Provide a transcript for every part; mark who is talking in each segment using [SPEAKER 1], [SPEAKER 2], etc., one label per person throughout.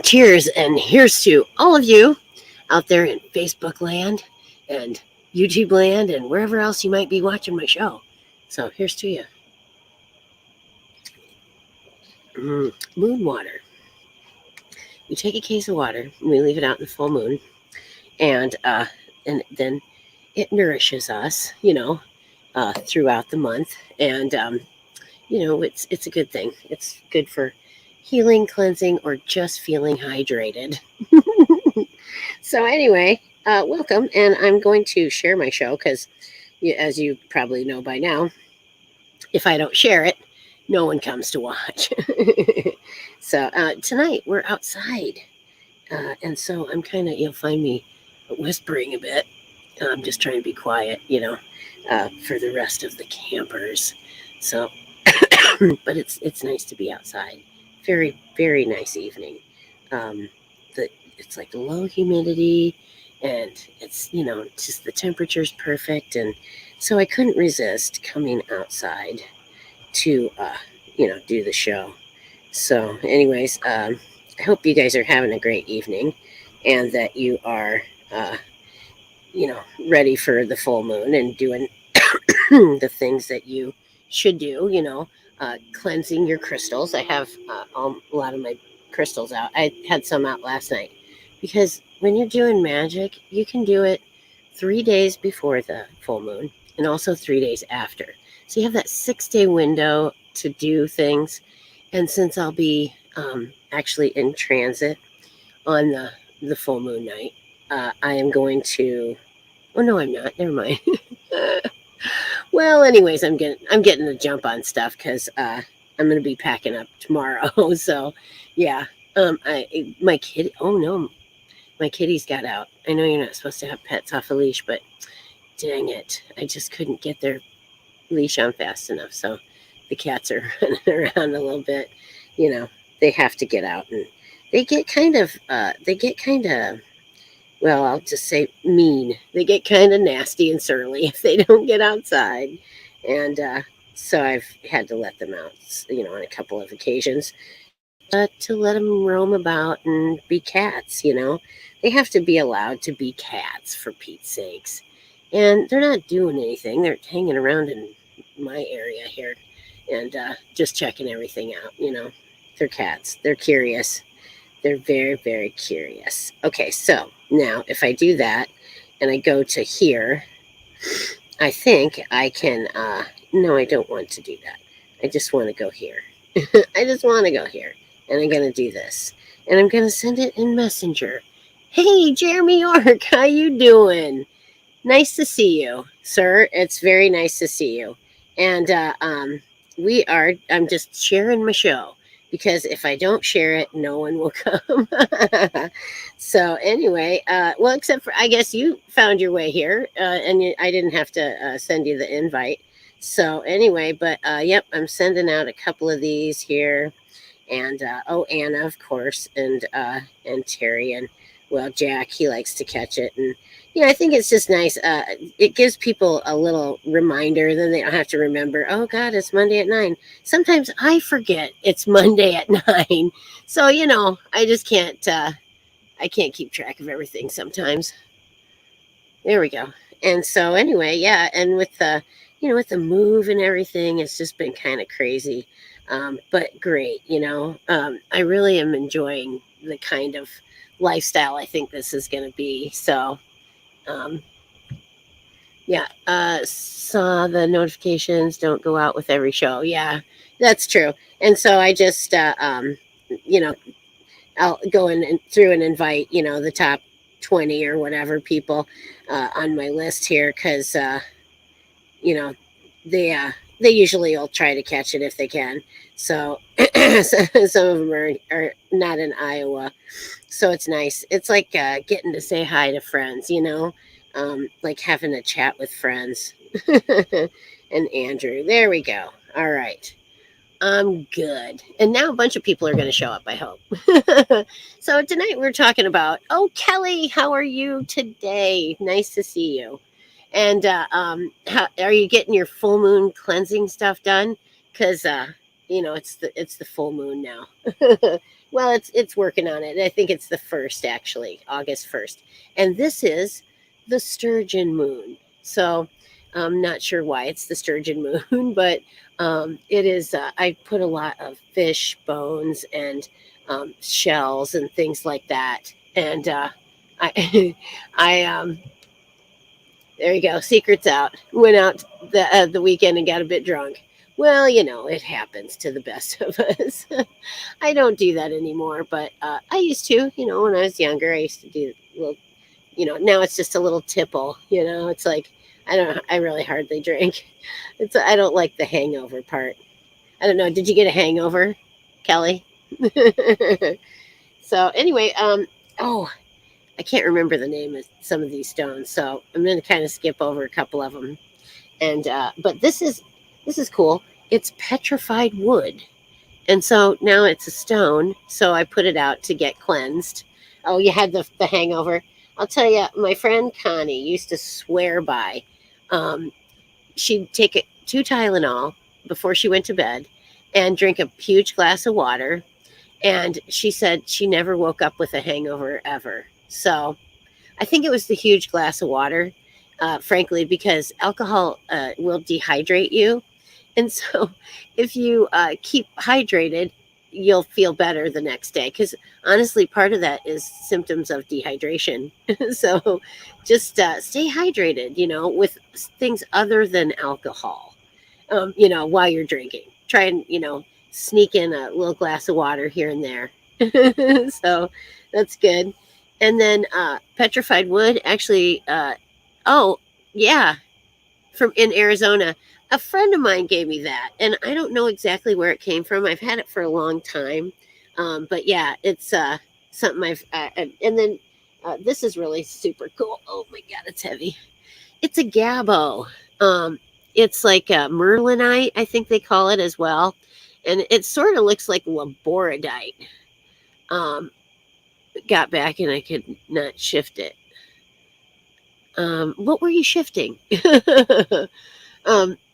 [SPEAKER 1] Cheers, and here's to all of you out there in Facebook land and YouTube land and wherever else you might be watching my show. So here's to you. Moon water. We take a case of water and we leave it out in the full moon, and then it nourishes us, throughout the month, and it's a good thing. It's good for healing, cleansing, or just feeling hydrated. So anyway, welcome, and I'm going to share my show because, as you probably know by now, if I don't share it, no one comes to watch. So tonight we're outside, and so I'm kind of, you'll find me whispering a bit. I'm just trying to be quiet, for the rest of the campers. So, but it's nice to be outside. Very, very nice evening. Um, it's like low humidity, and it's, just the temperature's perfect, and so I couldn't resist coming outside to do the show. So anyways, I hope you guys are having a great evening, and that you are ready for the full moon and doing the things that you should do, cleansing your crystals. I have a lot of my crystals out. I had some out last night because when you're doing magic, you can do it 3 days before the full moon and also 3 days after. So you have that 6-day window to do things. And since I'll be actually in transit on the full moon night, I am going to. Oh no, I'm not. Never mind. Well, anyways, I'm getting the jump on stuff because I'm gonna be packing up tomorrow. So, yeah. My kid. Oh no, my kitties got out. I know you're not supposed to have pets off a leash, but dang it, I just couldn't get their leash on fast enough. So the cats are running around a little bit. You know, they have to get out, and they get kind of well, I'll just say mean. They get kind of nasty and surly if they don't get outside. And so I've had to let them out, on a couple of occasions, to let them roam about and be cats, They have to be allowed to be cats, for Pete's sakes. And they're not doing anything. They're hanging around in my area here and just checking everything out. They're cats. They're curious. They're very, very curious. Okay, so now if I do that and I go to here, I think I can. No, I don't want to do that. I just want to go here. I just want to go here. And I'm going to do this. And I'm going to send it in Messenger. Hey, Jeremy York, how you doing? Nice to see you, sir. It's very nice to see you. And I'm just sharing my show because if I don't share it, no one will come. So anyway, well, except for I guess you found your way here, and I didn't have to send you the invite. So anyway, but yep, I'm sending out a couple of these here, and Anna, of course, and Terry, and well, Jack, he likes to catch it, and I think it's just nice. It gives people a little reminder, then they don't have to remember. Oh God, it's Monday at 9. Sometimes I forget it's Monday at 9, so I just can't. I can't keep track of everything sometimes. There we go. And so anyway, yeah, and with the move and everything, it's just been kind of crazy, but great. I really am enjoying the kind of lifestyle I think this is going to be. So, um, yeah, saw the notifications don't go out with every show. Yeah, that's true. And so I just, you know, I'll go in and through and invite, the top 20 or whatever people on my list here because, you know, they usually will try to catch it if they can. So some of them are not in Iowa. So it's nice. It's like getting to say hi to friends, like having a chat with friends. And Andrew, there we go. All right. I'm good. And now a bunch of people are going to show up, I hope. So tonight we're talking about, oh, Kelly, how are you today? Nice to see you. And how are you getting your full moon cleansing stuff done? Because it's the full moon now. Well, it's working on it. I think it's the first, actually, August 1st. And this is the sturgeon moon. So I'm not sure why it's the sturgeon moon, but it is. I put a lot of fish bones and shells and things like that. And I, I there you go. Secrets out. Went out the weekend and got a bit drunk. Well, it happens to the best of us. I don't do that anymore, but I used to. When I was younger, I used to do a little. Now it's just a little tipple. It's like I don't. I really hardly drink. I don't like the hangover part. I don't know. Did you get a hangover, Kelly? So anyway, oh, I can't remember the name of some of these stones, so I'm going to kind of skip over a couple of them. And but this is cool. It's petrified wood, and so now it's a stone. So I put it out to get cleansed. Oh, you had the hangover. I'll tell you, my friend Connie used to swear by. Um, she'd take 2 Tylenol before she went to bed, and drink a huge glass of water. And she said she never woke up with a hangover ever. So I think it was the huge glass of water, frankly, because alcohol will dehydrate you. And so if you keep hydrated, you'll feel better the next day. Because honestly, part of that is symptoms of dehydration. So just stay hydrated, with things other than alcohol, while you're drinking. Try and, sneak in a little glass of water here and there. So that's good. And then petrified wood, actually, oh, yeah, from in Arizona. A friend of mine gave me that, and I don't know exactly where it came from. I've had it for a long time, but yeah, it's something and then this is really super cool. Oh my god, it's heavy. It's a gabbo. Um, it's like a merlinite, I think they call it as well, and it sort of looks like laboradite. Um, got back and I could not shift it. What were you shifting?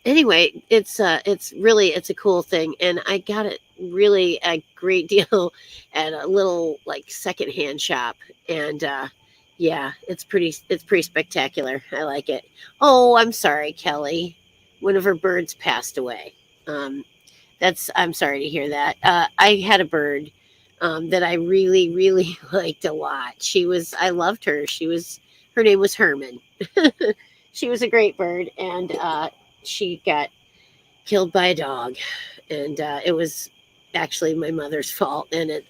[SPEAKER 1] Anyway, it's a cool thing, and I got it really a great deal at a little like secondhand shop, and yeah, it's pretty spectacular. I like it. Oh, I'm sorry, Kelly. One of her birds passed away. Um, I'm sorry to hear that. I had a bird that I really, really liked a lot. I loved her. Her name was Herman. She was a great bird, and she got killed by a dog, and it was actually my mother's fault. And it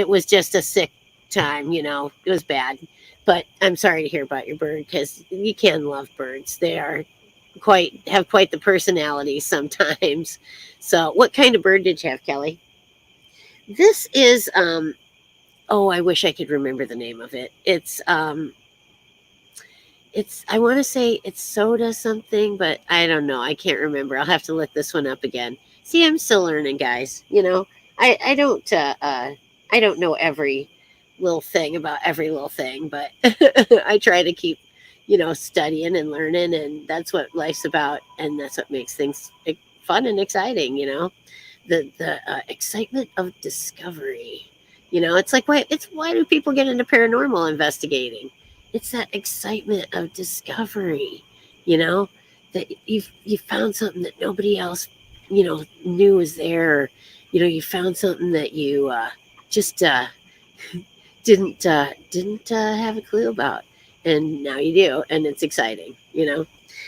[SPEAKER 1] was just a sick time. It was bad. But I'm sorry to hear about your bird because you can love birds. They have quite the personality sometimes. So, what kind of bird did you have, Kelly? This is oh, I wish I could remember the name of it. It's I want to say it's soda something, but I don't know. I can't remember. I'll have to look this one up again. See, I'm still learning, guys. I don't know every little thing about every little thing, but I try to keep studying and learning, and that's what life's about, and that's what makes things fun and exciting. The excitement of discovery. It's like why do people get into paranormal investigating? It's that excitement of discovery. You know that you found something that nobody else knew was there. You found something that you just didn't have a clue about, and now you do, and it's exciting.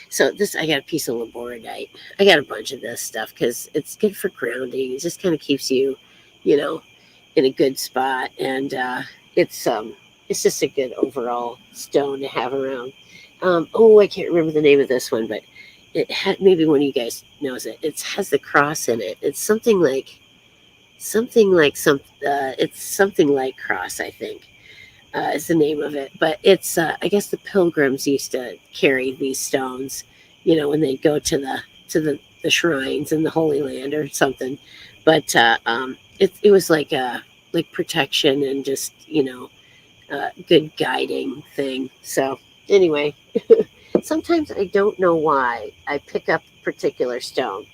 [SPEAKER 1] So this, I got a piece of laboradite. I got a bunch of this stuff because it's good for grounding. It just kind of keeps you, you know, in a good spot, and it's just a good overall stone to have around. Oh, I can't remember the name of this one, but maybe one of you guys knows it. It has the cross in it. It's it's something like cross, I think. Is the name of it. But it's I guess the pilgrims used to carry these stones, when they go to the shrines in the Holy Land or something. But it was like protection and just good guiding thing. So anyway, sometimes I don't know why I pick up a particular stone.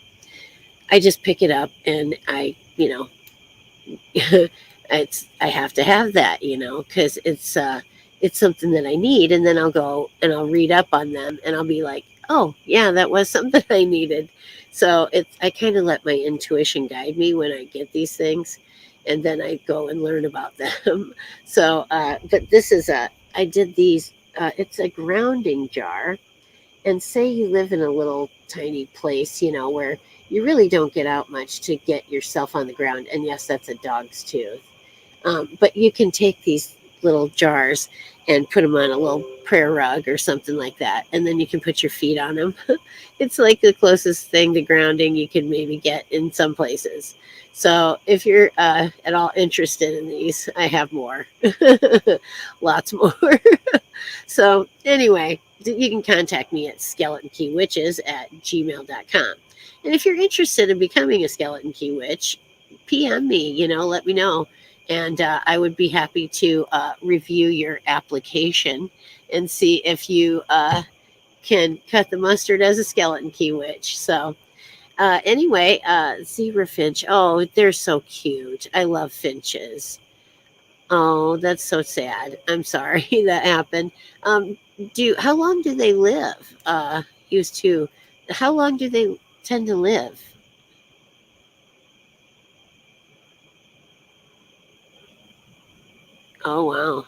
[SPEAKER 1] I just pick it up and I have to have that, because it's something that I need, and then I'll go and I'll read up on them, and I'll be like, oh yeah, that was something I needed. So I kind of let my intuition guide me when I get these things, and then I go and learn about them. So, but this is I did these. It's a grounding jar, and say you live in a little tiny place, where you really don't get out much to get yourself on the ground. And yes, that's a dog's tooth. But you can take these little jars and put them on a little prayer rug or something like that. And then you can put your feet on them. It's like the closest thing to grounding you can maybe get in some places. So if you're at all interested in these, I have more. Lots more. So anyway, you can contact me at skeletonkeywitches@gmail.com. And if you're interested in becoming a Skeleton Key Witch, PM me, let me know. And I would be happy to review your application and see if you can cut the mustard as a Skeleton Key Witch. So anyway, zebra finch. Oh, they're so cute. I love finches. Oh, that's so sad. I'm sorry that happened. How long do they live? Used to, how long do they tend to live? Oh wow.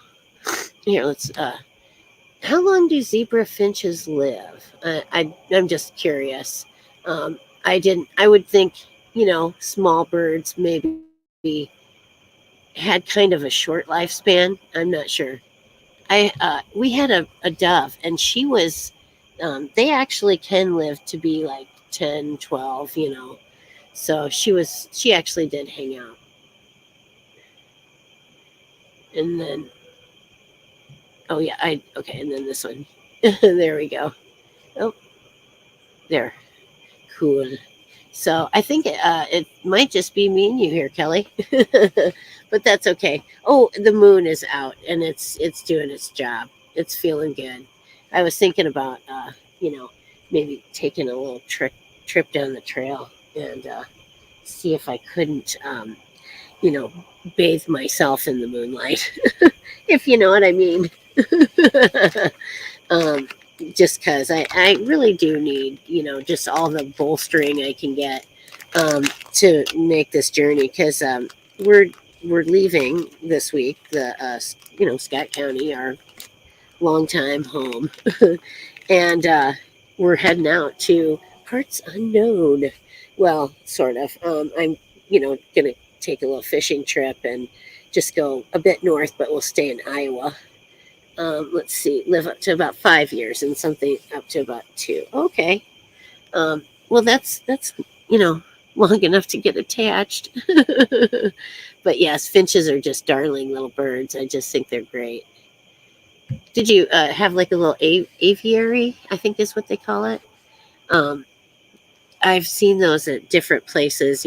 [SPEAKER 1] Here, let's. How long do zebra finches live? I'm just curious. I didn't. I would think, small birds maybe had kind of a short lifespan. I'm not sure. We had a dove, and she was. They actually can live to be like 10, 12. So she actually did hang out, and then oh yeah, I okay, and then this one. There we go. Oh, there. Cool. So I think it might just be me and you here, Kelly, but that's okay. Oh, the moon is out and it's doing its job. It's feeling good. I was thinking about you know maybe taking a little trip down the trail and see if I couldn't you know bathe myself in the moonlight, if you know what I mean. um, just because I really do need, just all the bolstering I can get to make this journey. Because we're we're leaving this week, the Scott County, our longtime home, and we're heading out to parts unknown. Well, sort of. I'm gonna take a little fishing trip and just go a bit north, but we'll stay in Iowa. Let's see, live up to about 5 years and something up to about two. Okay. Well, that's you know long enough to get attached. But yes, finches are just darling little birds. I just think they're great. Did you have like a little aviary? I think is what they call it. Um, I've seen those at different places.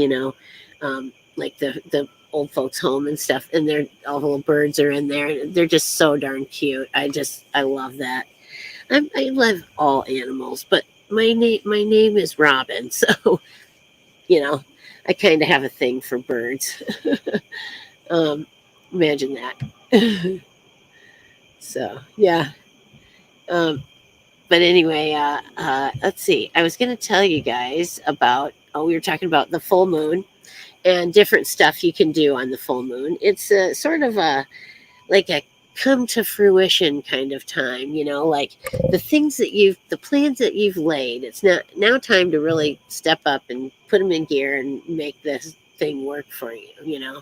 [SPEAKER 1] Like the old folks' home and stuff, and they're all the little birds are in there, and they're just so darn cute. I love that. I love all animals, but my name is Robin, so you know I kind of have a thing for birds. um, Imagine that. So yeah. Um, but anyway, let's see. I was going to tell you guys about. Oh, we were talking about the full moon and different stuff you can do on the full moon. It's a sort of a like a come to fruition kind of time, like the plans that you've laid. It's not now time to really step up and put them in gear and make this thing work for you.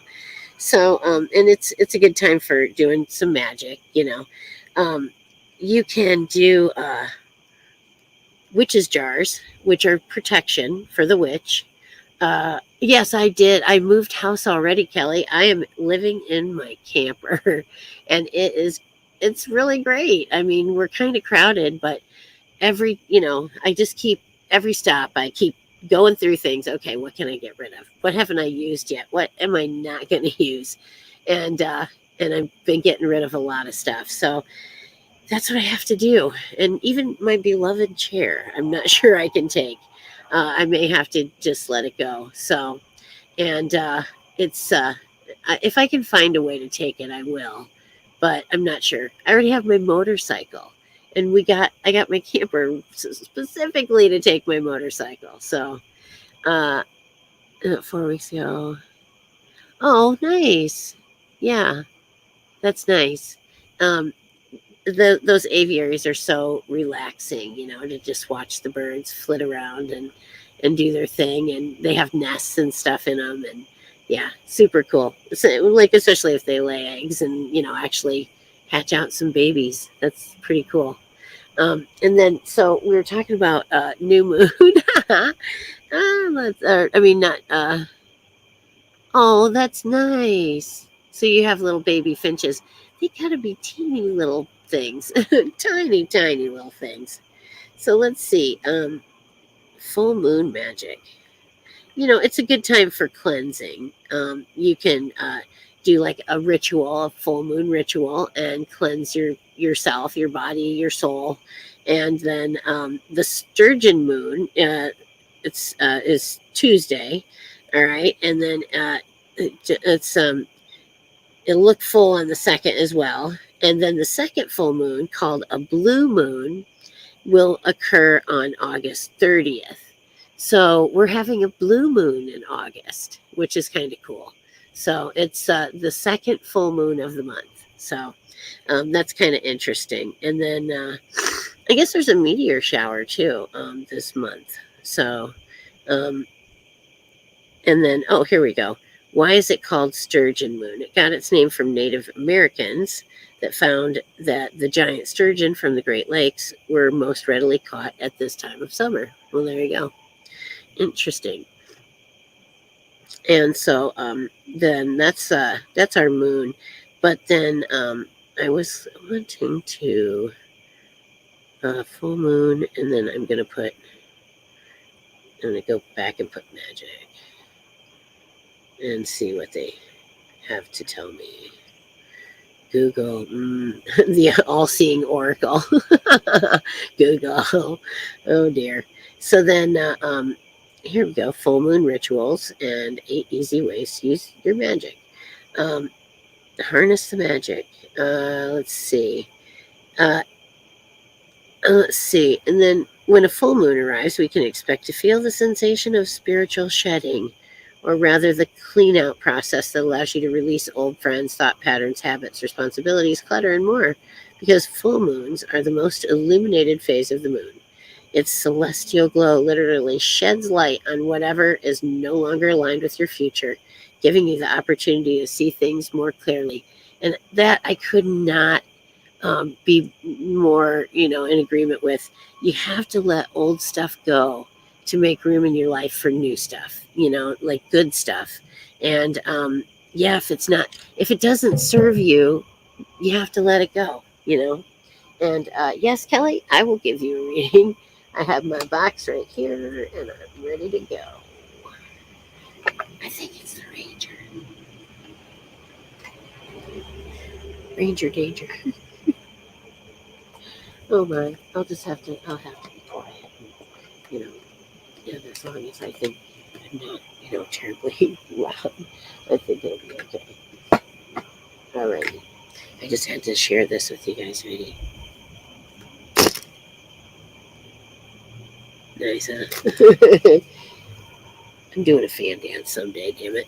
[SPEAKER 1] So and it's a good time for doing some magic. um you can do witches jars, which are protection for the witch. Yes, I did. I moved house already, Kelly. I am living in my camper, and it's really great. I mean, we're kind of crowded, but I just keep every stop. I keep going through things. Okay, what can I get rid of? What haven't I used yet? What am I not going to use? And I've been getting rid of a lot of stuff. So that's what I have to do. And even my beloved chair, I'm not sure I can take. I may have to just let it go. So, and it's if I can find a way to take it, I will, but I'm not sure. I already have my motorcycle, and I got my camper specifically to take my motorcycle. So, 4 weeks ago. Oh, nice. Yeah, that's nice. Um, those aviaries are so relaxing, to just watch the birds flit around and do their thing, and they have nests and stuff in them, and yeah, super cool. So, like especially if they lay eggs and actually hatch out some babies, that's pretty cool. And then so we were talking about new moon. I mean not. Oh, that's nice. So you have little baby finches. They gotta be teeny little things, tiny, tiny little things. So let's see. Full moon magic. It's a good time for cleansing. You can do like a ritual, a full moon ritual, and cleanse yourself, your body, your soul. And then the sturgeon moon, it's is Tuesday, all right, and then it's it'll look full on the second as well. And then the second full moon, called a blue moon, will occur on August 30th. So we're having a blue moon in August, which is kind of cool. So it's the second full moon of the month. So that's kind of interesting. And then I guess there's a meteor shower too this month. So, um, and then, oh, here we go. Why is it called sturgeon moon? It got its name from Native Americans that found that the giant sturgeon from the Great Lakes were most readily caught at this time of summer. Well, there you go. Interesting. And so then that's our moon. But then I was wanting to full moon, and then I'm gonna go back and put magic and see what they have to tell me. Google, the all-seeing oracle. Google, oh dear. So then here we go, full moon rituals and 8 easy ways to use your magic. Harness the magic. Let's see. And then when a full moon arrives, we can expect to feel the sensation of spiritual shedding, or rather the clean out process that allows you to release old friends, thought patterns, habits, responsibilities, clutter, and more, because full moons are the most illuminated phase of the moon. Its celestial glow literally sheds light on whatever is no longer aligned with your future, giving you the opportunity to see things more clearly. And that I could not be more, in agreement with. You have to let old stuff go to make room in your life for new stuff, like good stuff. And yeah, if it doesn't serve you, you have to let it go, And yes, Kelly, I will give you a reading. I have my box right here, and I'm ready to go. I think it's the Ranger. Ranger danger. Oh my! I'll have to be quiet. And, and as long as I think I'm not, terribly loud, I think it'll be okay. Alrighty. I just had to share this with you guys, really. Nice, huh? I'm doing a fan dance someday, damn it.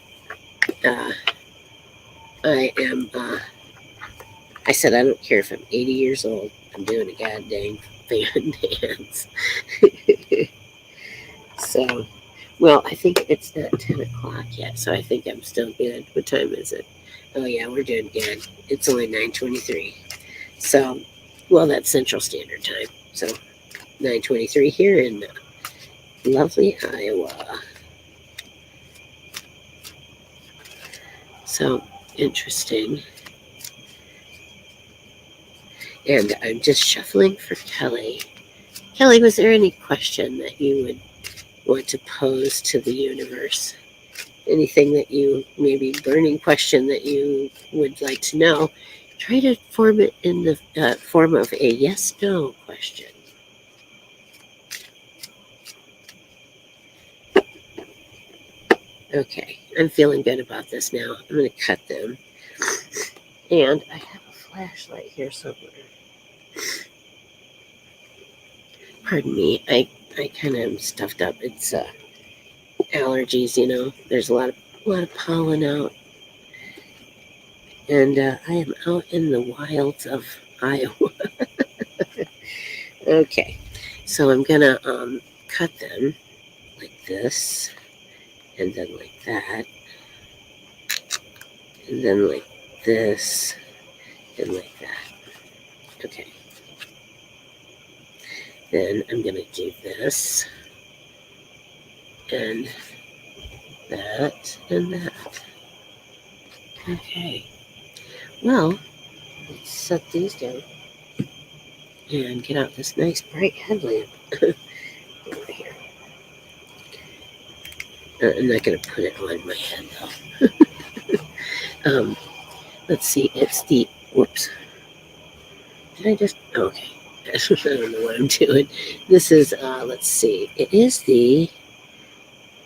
[SPEAKER 1] I said I don't care if I'm 80 years old. I'm doing a goddamn fan dance. So, well, I think it's not 10 o'clock yet, so I think I'm still good. What time is it? Oh, yeah, we're doing good. It's only 9:23. So, well, that's Central Standard Time. So, 9:23 here in lovely Iowa. So, interesting. And I'm just shuffling for Kelly. Kelly, was there any question that you would want to pose to the universe? Anything that maybe burning question that you would like to know? Try to form it in the form of a yes/no question. Okay, I'm feeling good about this now. I'm going to cut them. And I have a flashlight here somewhere. Pardon me, I kind of am stuffed up. It's allergies, There's a lot of pollen out, and I am out in the wilds of Iowa. Okay, so I'm gonna cut them like this, and then like that, and then like this, and like that. Okay. Then I'm gonna do this, and that, and that. Okay. Well, let's set these down and get out this nice bright headlamp over here. I'm not gonna put it on my head though. Let's see. It's the whoops. Did I just? Okay. I don't know what I'm doing. This is. Let's see. It is the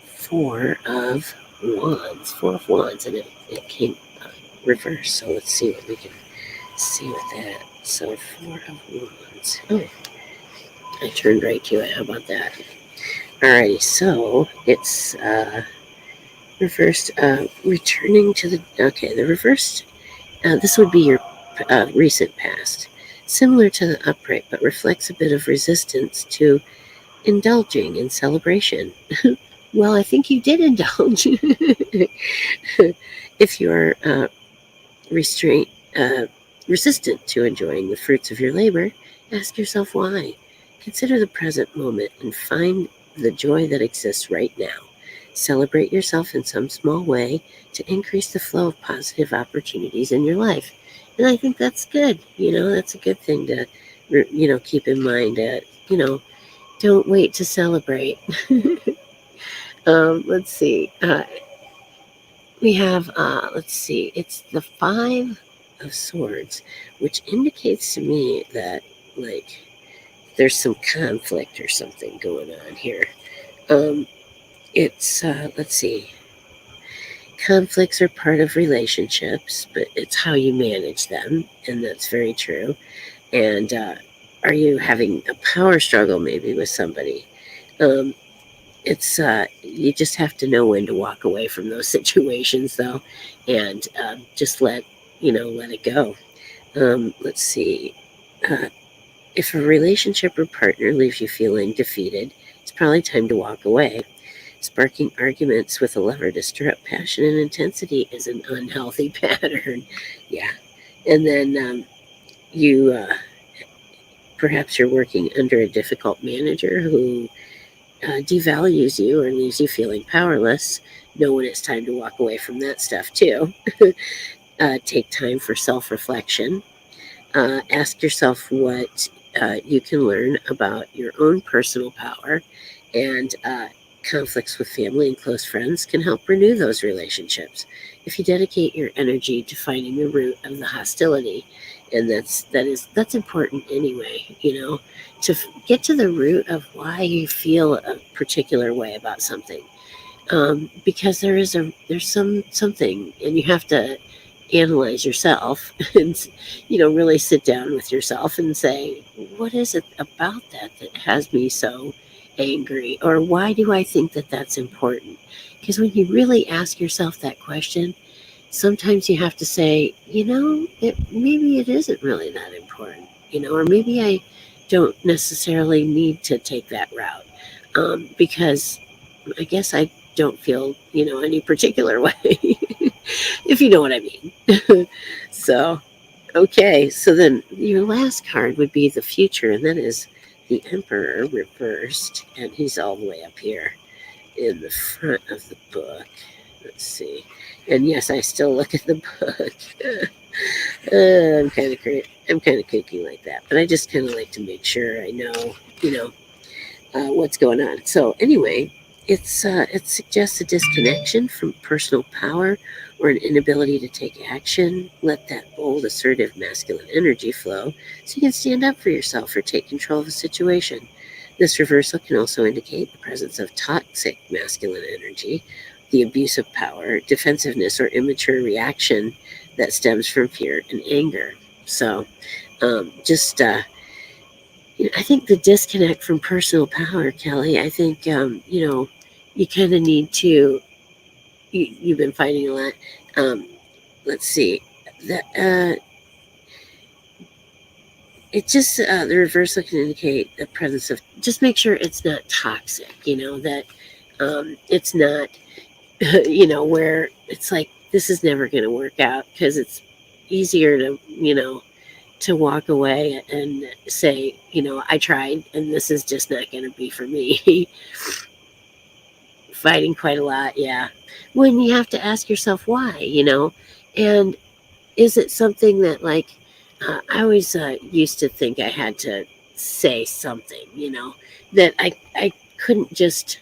[SPEAKER 1] Four of Wands. Four of Wands, and it came reverse. So let's see what we can see with that. So Four of Wands. Oh, I turned right to it. How about that? Alrighty. So it's reversed. Returning to the. Okay, the reversed. This would be your recent past, similar to the upright, but reflects a bit of resistance to indulging in celebration. Well, I think you did indulge. If you're restraint, resistant to enjoying the fruits of your labor, ask yourself why. Consider the present moment and find the joy that exists right now. Celebrate yourself in some small way to increase the flow of positive opportunities in your life. And I think that's good. That's a good thing to, keep in mind. Don't wait to celebrate. Let's see. We have, let's see, it's the Five of Swords, which indicates to me that, like, there's some conflict or something going on here. Let's see, conflicts are part of relationships, but it's how you manage them, and that's very true. And are you having a power struggle maybe with somebody? It's you just have to know when to walk away from those situations, though, and just let it go. Let's see. Uh, if a relationship or partner leaves you feeling defeated, it's probably time to walk away. Sparking arguments with a lover to stir up passion and intensity is an unhealthy pattern. Yeah. And then you perhaps you're working under a difficult manager who devalues you or leaves you feeling powerless. Know when it's time to walk away from that stuff too. Take time for self-reflection. Ask yourself what you can learn about your own personal power, and conflicts with family and close friends can help renew those relationships if you dedicate your energy to finding the root of the hostility. And that's important anyway, to get to the root of why you feel a particular way about something. Because there's something, and you have to analyze yourself and really sit down with yourself and say, what is it about that has me so angry, or why do I think that that's important? Because when you really ask yourself that question, sometimes you have to say, maybe it isn't really that important, or maybe I don't necessarily need to take that route, because I guess I don't feel, any particular way, if you know what I mean. So, okay, so then your last card would be the future, and that is the Emperor reversed, and he's all the way up here in the front of the book. Let's see. And yes, I still look at the book. I'm kind of kooky like that, but I just kind of like to make sure I know, what's going on. So anyway, it suggests a disconnection from personal power or an inability to take action. Let that bold, assertive, masculine energy flow so you can stand up for yourself or take control of a situation. This reversal can also indicate the presence of toxic masculine energy the abuse of power, defensiveness, or immature reaction that stems from fear and anger. So, just I think the disconnect from personal power, Kelly. I think you kind of need to. You've been fighting a lot. Let's see. That it just the reversal can indicate the presence of. Just make sure it's not toxic. That it's not. Where it's like this is never going to work out because it's easier to walk away and say, I tried and this is just not going to be for me. Fighting quite a lot, yeah. When you have to ask yourself why, and is it something that, like, I always used to think I had to say something, that I couldn't just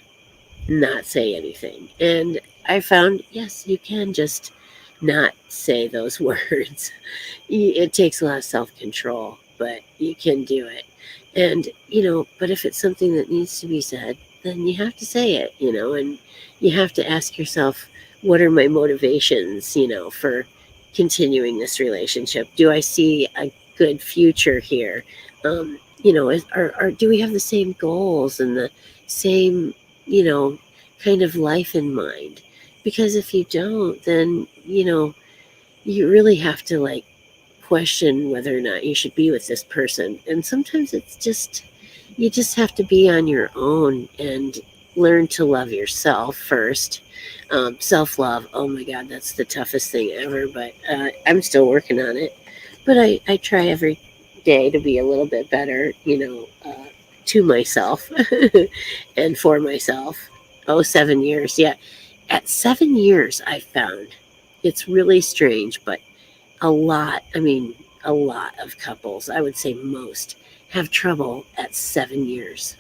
[SPEAKER 1] not say anything. And I found, yes, you can just not say those words. It takes a lot of self control, but you can do it. And, but if it's something that needs to be said, then you have to say it, and you have to ask yourself, what are my motivations, for continuing this relationship? Do I see a good future here? Do we have the same goals and the same, kind of life in mind? Because if you don't, then, you really have to, like, question whether or not you should be with this person. And sometimes it's just, you just have to be on your own and learn to love yourself first. Self-love, oh my God, that's the toughest thing ever, but I'm still working on it. But I try every day to be a little bit better, to myself and for myself. Oh, 7 years, yeah. At 7 years, I found it's really strange, but a lot of couples, I would say most, have trouble at 7 years.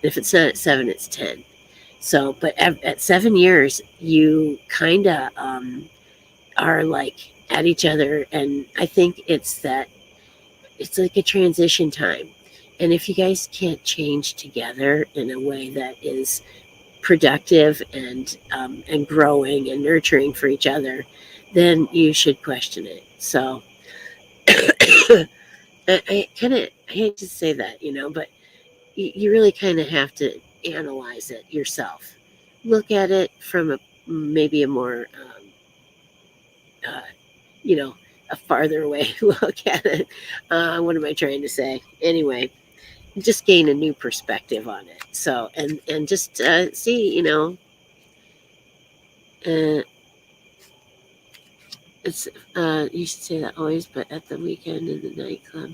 [SPEAKER 1] And if it's not at seven, it's 10. So, but at 7 years, you kind of are like at each other. And I think it's like a transition time. And if you guys can't change together in a way that is productive and growing and nurturing for each other, then you should question it. So I hate to say that, but you really kind of have to analyze it yourself. Look at it from maybe a more, uh, you know, a farther away look at it. What am I trying to say? Anyway, just gain a new perspective on it. So, and just see, uh, it's you should say that always, but at the weekend in the nightclub.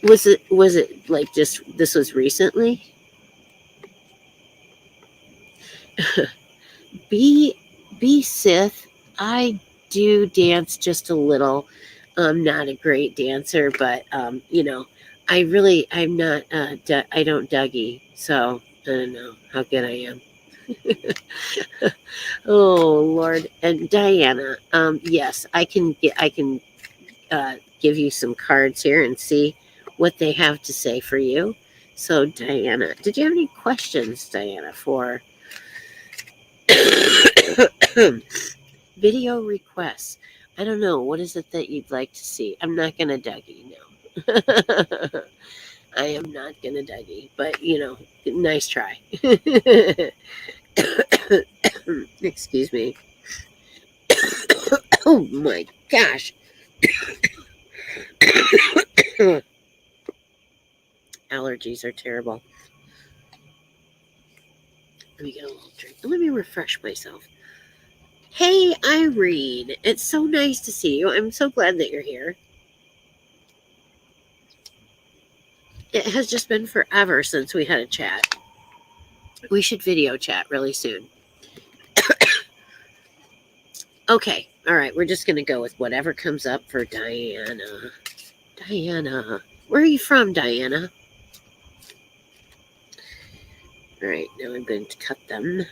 [SPEAKER 1] Was it like just this was recently? Be Sith. I do dance just a little. I'm not a great dancer, but I'm not. I don't Dougie, so I don't know how good I am. Oh Lord, and Diana. Yes, I can give you some cards here and see what they have to say for you. So Diana, did you have any questions, Diana, for video requests? I don't know. What is it that you'd like to see? I'm not gonna Dougie, no. I am not gonna Dougie, but nice try. Excuse me. Oh my gosh. Allergies are terrible. Let me get a little drink. Let me refresh myself. Hey, Irene. It's so nice to see you. I'm so glad that you're here. It has just been forever since we had a chat. We should video chat really soon. Okay. All right. We're just going to go with whatever comes up for Diana. Diana. Where are you from, Diana? All right. Now I'm going to cut them.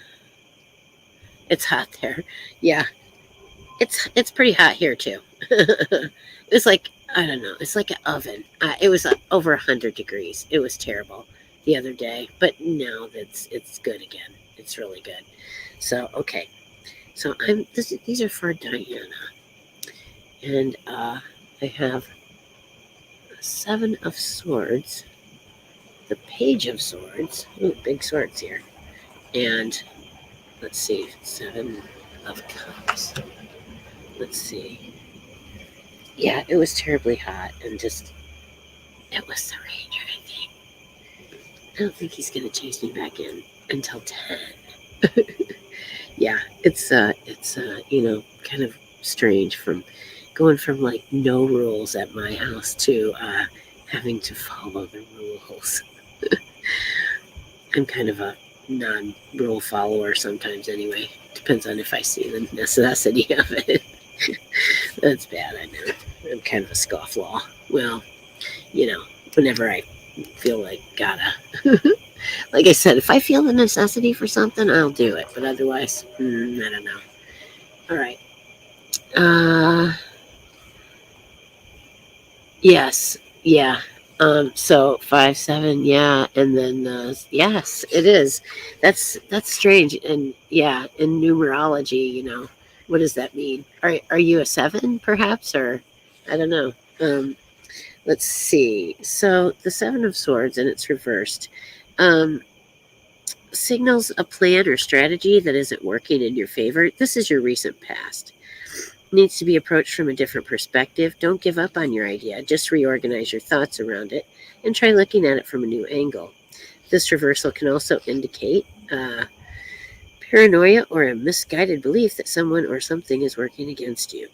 [SPEAKER 1] It's hot there. Yeah. It's pretty hot here, too. It's like, I don't know. It's like an oven. It was over 100 degrees. It was terrible the other day. But now it's good again. It's really good. So, okay. So these are for Diana. And I have a 7 of Swords, the Page of Swords. Ooh, big swords here. And let's see, 7 of Cups. Let's see. Yeah, it was terribly hot and just, it was the Ranger, I think. I don't think he's going to chase me back in until 10. Yeah, it's kind of strange from going from like no rules at my house to having to follow the rules. I'm kind of a non-rule follower sometimes anyway. Depends on if I see the necessity of it. That's bad, I know. I'm kind of a scofflaw. Well, whenever I feel like gotta. Like I said, if I feel the necessity for something, I'll do it. But otherwise, I don't know. All right. Yes. Yeah. So 5, 7, yeah, and then yes, it is. That's strange, and yeah, in numerology, what does that mean? Are you a 7, perhaps, or I don't know. Let's see. So the 7 of Swords, and it's reversed. Um, Signals a plan or strategy that isn't working in your favor. This is your recent past. Needs to be approached from a different perspective. Don't give up on your idea. Just reorganize your thoughts around it and try looking at it from a new angle. This reversal can also indicate paranoia or a misguided belief that someone or something is working against you.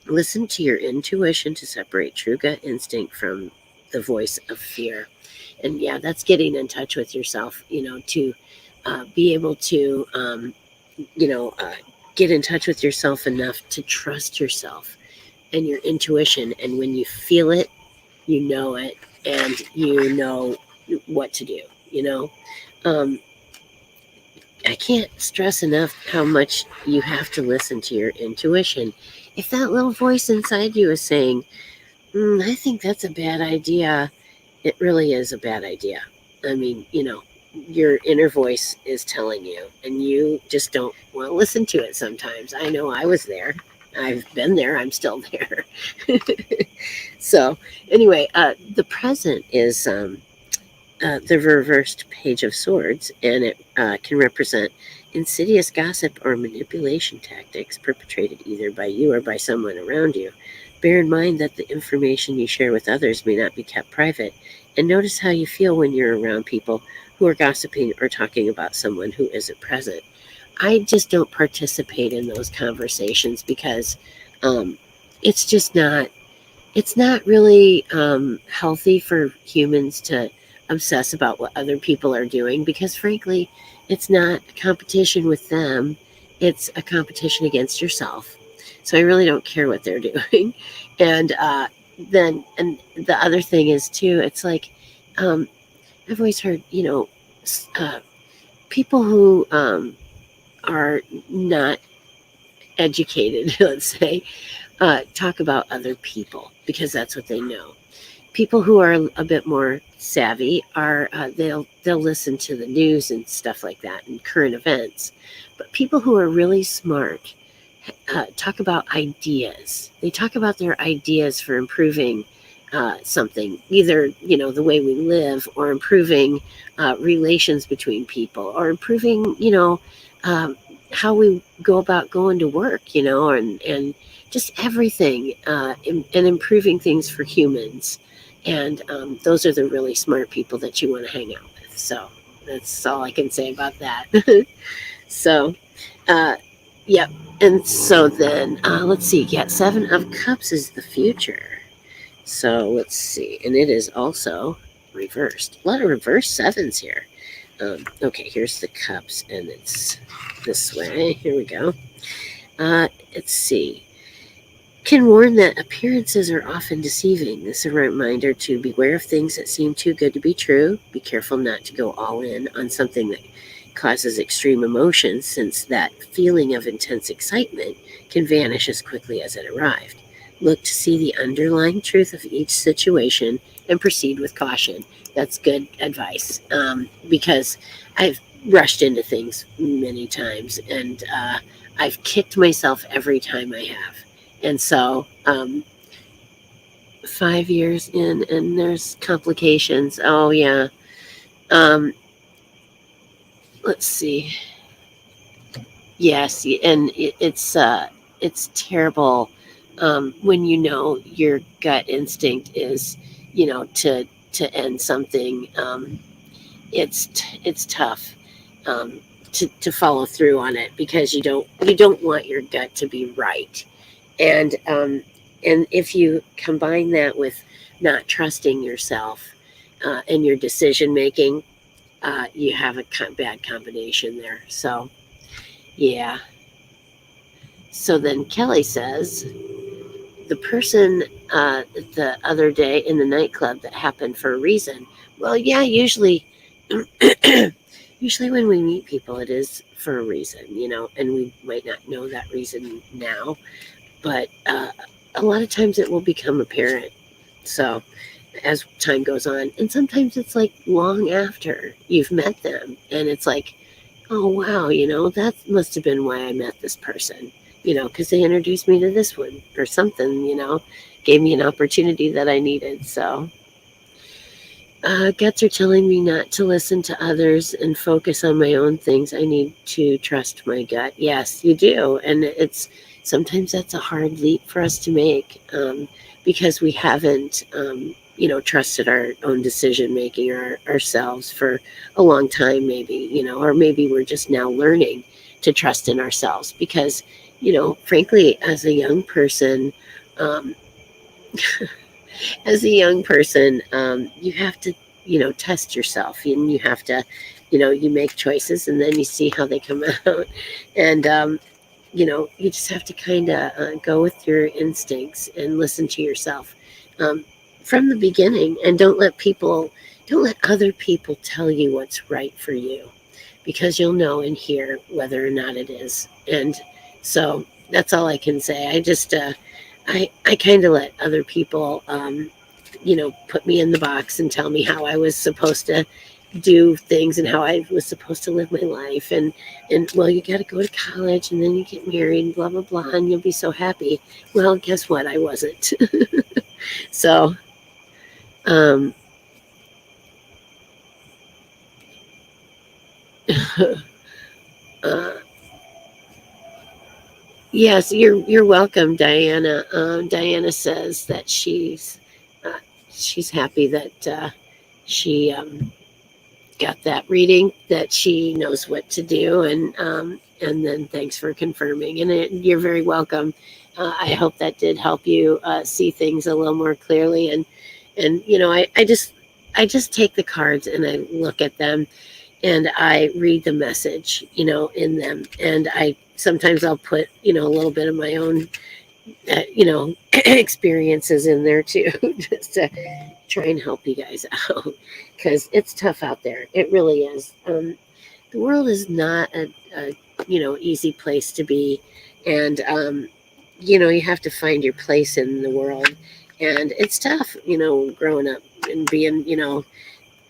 [SPEAKER 1] Listen to your intuition to separate true gut instinct from the voice of fear. And yeah, that's getting in touch with yourself, to be able to, get in touch with yourself enough to trust yourself and your intuition. And when you feel it, you know it, and you know what to do, Um, I can't stress enough how much you have to listen to your intuition. If that little voice inside you is saying, I think that's a bad idea, it really is a bad idea. I mean, your inner voice is telling you, and you just don't want to listen to it sometimes. I know I was there. I've been there. I'm still there. So, anyway, the present is the reversed Page of Swords, and it can represent insidious gossip or manipulation tactics perpetrated either by you or by someone around you. Bear in mind that the information you share with others may not be kept private, and notice how you feel when you're around people who are gossiping or talking about someone who isn't present. I just don't participate in those conversations because it's just not, it's not really healthy for humans to obsess about what other people are doing, because frankly, it's not a competition with them, it's a competition against yourself. So I really don't care what they're doing. And and the other thing is too, it's like I've always heard, uh, people who are not educated, let's say, talk about other people because that's what they know. People who are a bit more savvy are they'll listen to the news and stuff like that and current events. But people who are really smart talk about ideas. They talk about their ideas for improving something, either the way we live, or improving relations between people, or improving um, how we go about going to work, and just everything, and improving things for humans. And those are the really smart people that you want to hang out with. So that's all I can say about that. So, uh, yep. And so then, let's see. Yeah, 7 of Cups is the future. So let's see. And it is also reversed. A lot of reverse 7s here. Okay, here's the Cups, and it's this way. Here we go. Let's see. Can warn that appearances are often deceiving. This is a reminder to beware of things that seem too good to be true. Be careful not to go all in on something that causes extreme emotion, since that feeling of intense excitement can vanish as quickly as it arrived. Look to see the underlying truth of each situation and proceed with caution. That's good advice, because I've rushed into things many times, and I've kicked myself every time I have. And so, 5 years in, and there's complications. Oh yeah. Um, let's see. Yes, and it's terrible when you know your gut instinct is, to end something. It's tough um, to follow through on it because you don't want your gut to be right, and if you combine that with not trusting yourself and your decision making, you have a bad combination there. So yeah. So then Kelly says the person the other day in the nightclub that happened for a reason. Well, yeah, usually, usually when we meet people, it is for a reason, and we might not know that reason now, but a lot of times it will become apparent. So as time goes on, and sometimes it's like long after you've met them, and it's like, oh wow, that must have been why I met this person, because they introduced me to this one or something, gave me an opportunity that I needed. So guts are telling me not to listen to others and focus on my own things. I need to trust my gut. Yes, you do, and it's sometimes that's a hard leap for us to make, because we haven't trusted our own decision making or ourselves for a long time, maybe, or maybe we're just now learning to trust in ourselves because, frankly, as a young person, um, you have to, test yourself, and you have to, you make choices and then you see how they come out. And, you just have to kind of go with your instincts and listen to yourself um, from the beginning, and don't let other people tell you what's right for you, because you'll know and hear whether or not it is. And so that's all I can say. I kind of let other people, put me in the box and tell me how I was supposed to do things and how I was supposed to live my life. And well, you got to go to college and then you get married and blah, blah, blah, and you'll be so happy. Well, guess what? I wasn't. So, um, uh, yes, you're welcome, Diana. Diana says that she's happy that she got that reading, that she knows what to do, and then thanks for confirming. And you're very welcome. I hope that did help you see things a little more clearly. And I just take the cards and I look at them and I read the message, in them, and I sometimes I'll put a little bit of my own experiences in there too, just to try and help you guys out, because it's tough out there. It really is. The world is not a easy place to be, and you have to find your place in the world, and it's tough. Growing up and being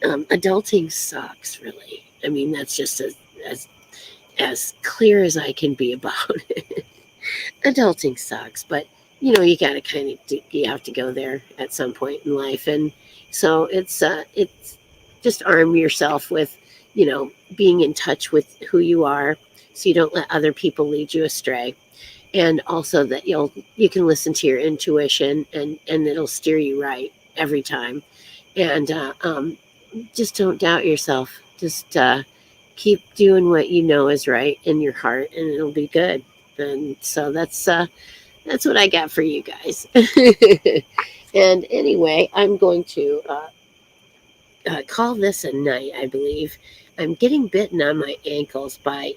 [SPEAKER 1] adulting sucks. Really, I mean that's just as clear as I can be about it. Adulting sucks, but you got to you have to go there at some point in life, and so it's just arm yourself with being in touch with who you are, so you don't let other people lead you astray, and also that you can listen to your intuition, and it'll steer you right every time, and just don't doubt yourself. Just keep doing what you know is right in your heart, and it'll be good. And so that's what I got for you guys. And anyway, I'm going to call this a night, I believe. I'm getting bitten on my ankles by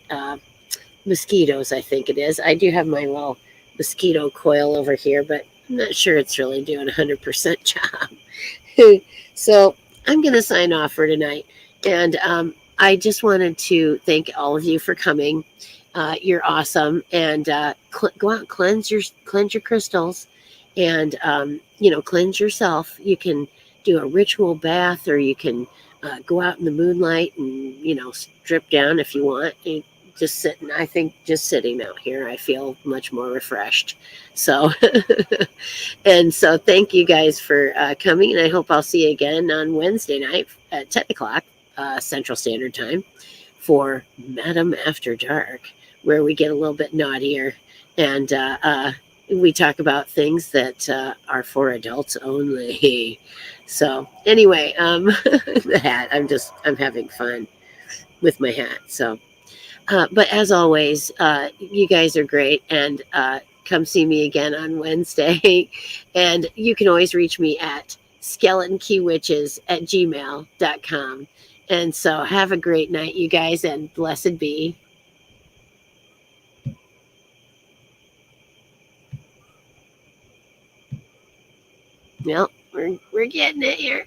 [SPEAKER 1] mosquitoes, I think it is. I do have my little mosquito coil over here, but I'm not sure it's really doing a 100% job. So I'm going to sign off for tonight. And I just wanted to thank all of you for coming. You're awesome, and go out, cleanse your crystals, and cleanse yourself. You can do a ritual bath, or you can Go out in the moonlight and, strip down if you want. And just sitting, I think just sitting out here, I feel much more refreshed. So, and so thank you guys for coming. And I hope I'll see you again on Wednesday night at 10 o'clock Central Standard Time for Madam After Dark, where we get a little bit naughtier and we talk about things that are for adults only. So anyway, the hat. I'm having fun with my hat. So, but as always, you guys are great, and come see me again on Wednesday. And you can always reach me at skeletonkeywitches@gmail.com. And so have a great night, you guys, and blessed be. Well, we're getting it here.